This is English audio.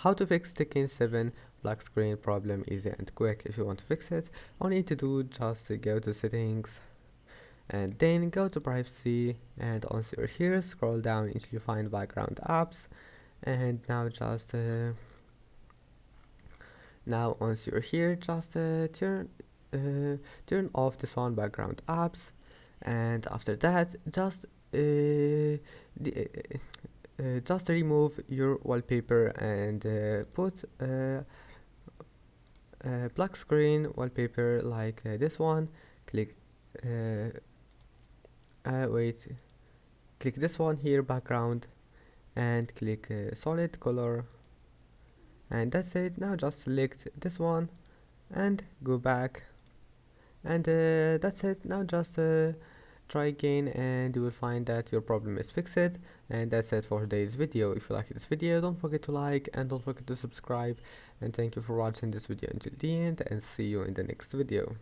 How to fix Tekken 7 black screen problem, easy and quick. If you want to fix it, all you need to do just go to settings and then go to privacy, and once you're here scroll down until you find background apps, and now once you're here just turn off this one background apps, and after that just remove your wallpaper and put black screen wallpaper like this one. Click wait click this one here, background, and click solid color, and that's it. Now just select this one and go back, and that's it. Now just try again and you will find that your problem is fixed. And that's it for today's video. If you like this video, don't forget to like and don't forget to subscribe, and thank you for watching this video until the end, and see you in the next video.